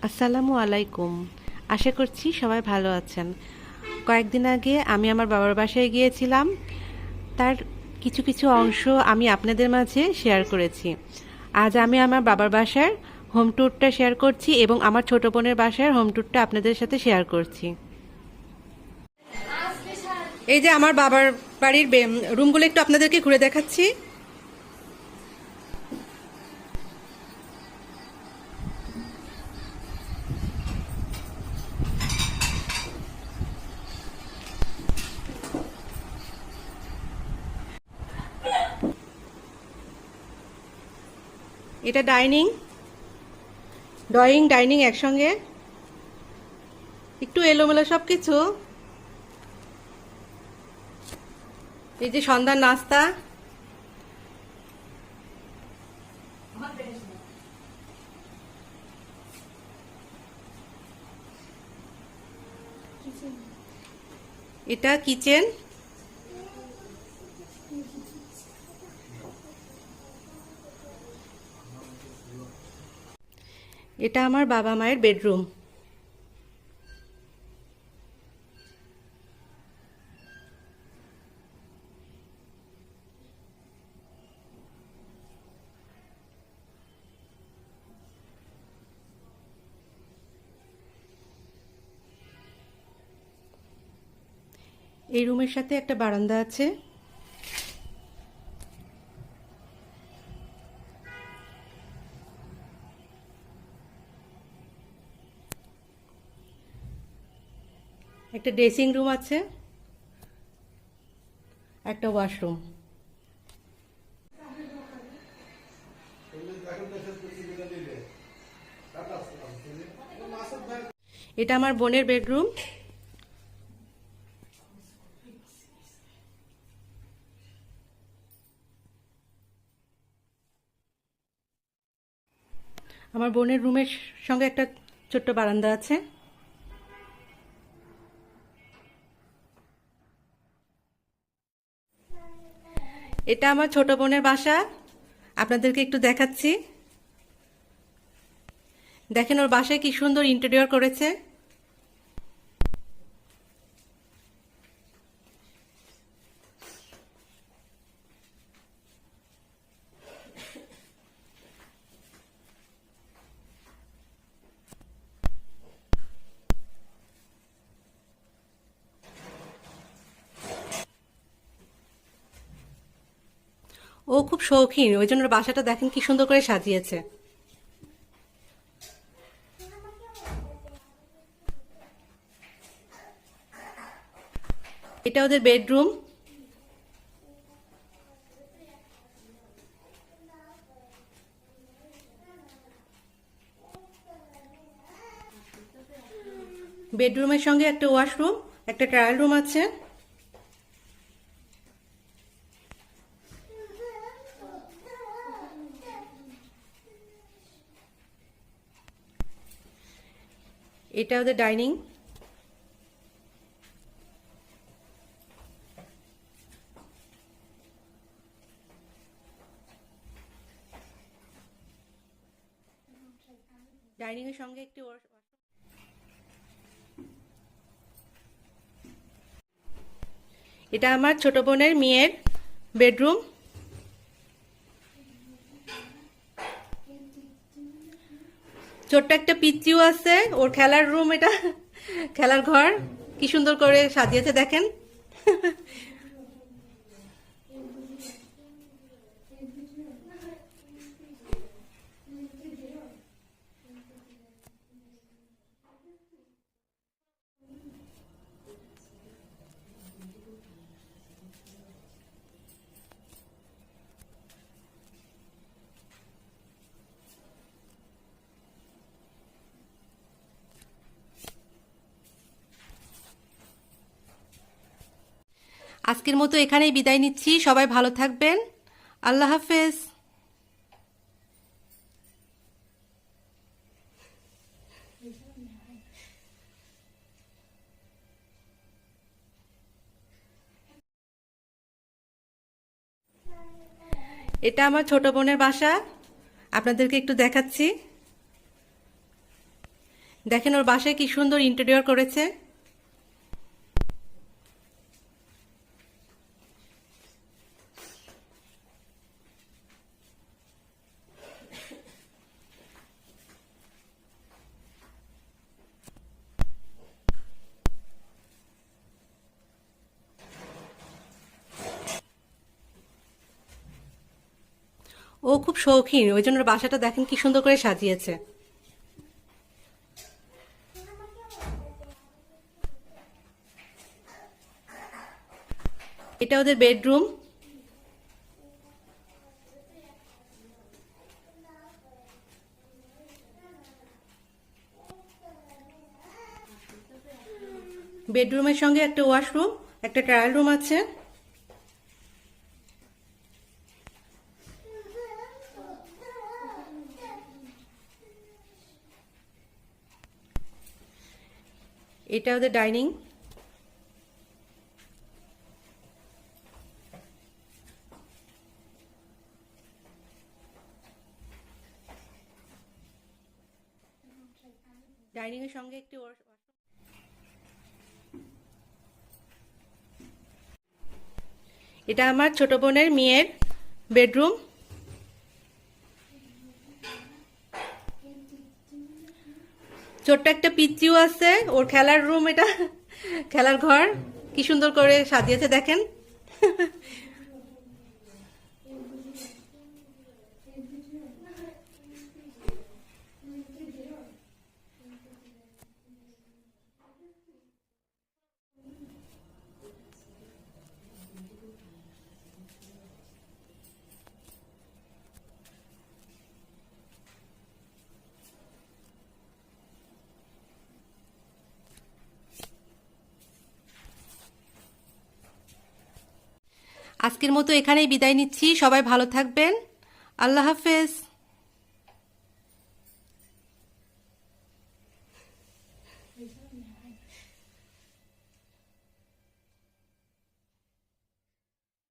আসসালামু আলাইকুম। আশা করছি সবাই ভালো আছেন। কয়েকদিন আগে আমি আমার বাবার বাসায় গিয়েছিলাম। তার কিছু কিছু অংশ আমি আপনাদের মাঝে শেয়ার করেছি। আজ আমি আমার বাবার বাসার হোম ট্যুরটা শেয়ার করছি এবং আমার ছোট বোনের বাসার হোম ট্যুরটা আপনাদের সাথে শেয়ার করছি। এই যে আমার বাবার বাড়ির রুমগুলো একটু আপনাদেরকে ঘুরে দেখাচ্ছি। এটা ডাইনিং একসঙ্গে, একটু এলোমেলো সবকিছু। এই যে সন্ধ্যার নাস্তা, এটা কিচেন, এটা আমার বাবা মায়ের বেডরুম। এই রুমের সাথে একটা বারান্দা আছে। একটা ড্রেসিং রুম আছে, একটা ওয়াশরুম। এটা আমার বোনের বেডরুম। আমার বোনের রুমের সঙ্গে একটা ছোট্ট বারান্দা আছে। এটা আমার ছোট বোনের বাসা, আপনাদেরকে একটু দেখাচ্ছি। দেখেন ওর বাসায় কি সুন্দর ইন্টেরিয়র করেছে। ও খুব শৌখিন, ওই জন্য ওর বাসাটা দেখেন কি সুন্দর করে সাজিয়েছে। এটা ওদের বেডরুম। বেডরুমের সঙ্গে একটা ওয়াশরুম, একটা ট্রায়াল রুম আছে। এটা ওদের ডাইনিং। ডাইনিং এর সঙ্গে একটি এটা আমার ছোট বোনের মেয়ের বেডরুম। ছোট্ট একটা পিচ্চিও আছে, ওর খেলার রুম এটা, খেলার ঘর। কি সুন্দর করে সাজিয়েছে দেখেন। আজকের মতো এখানেই বিদায় নিচ্ছি। সবাই ভালো থাকবেন। আল্লাহ হাফেজ। এটা আমার ছোট বোনের বাসা, আপনাদেরকে একটু দেখাচ্ছি। দেখেন ওর বাসায় কি সুন্দর ইন্টেরিয়র করেছে। ও খুব শৌখিন, ওই জন্য ওর বাসাটা দেখেন কি সুন্দর করে সাজিয়েছে। এটা ওদের বেডরুম। বেডরুমের সঙ্গে একটা ওয়াশরুম, একটা ট্রায়াল রুম আছে। এটা ওদের ডাইনিং। ডাইনিং এর সঙ্গে একটি এটা আমার ছোট বোনের মেয়ের বেডরুম। ছোট্ট একটা পিচ্চিও আছে, ওর খেলার রুম এটা, খেলার ঘর। কি সুন্দর করে সাজিয়েছে দেখেন। আজকের মতো এখানেই বিদায় নিচ্ছি, সবাই ভালো থাকবেন। আল্লাহ হাফেজ।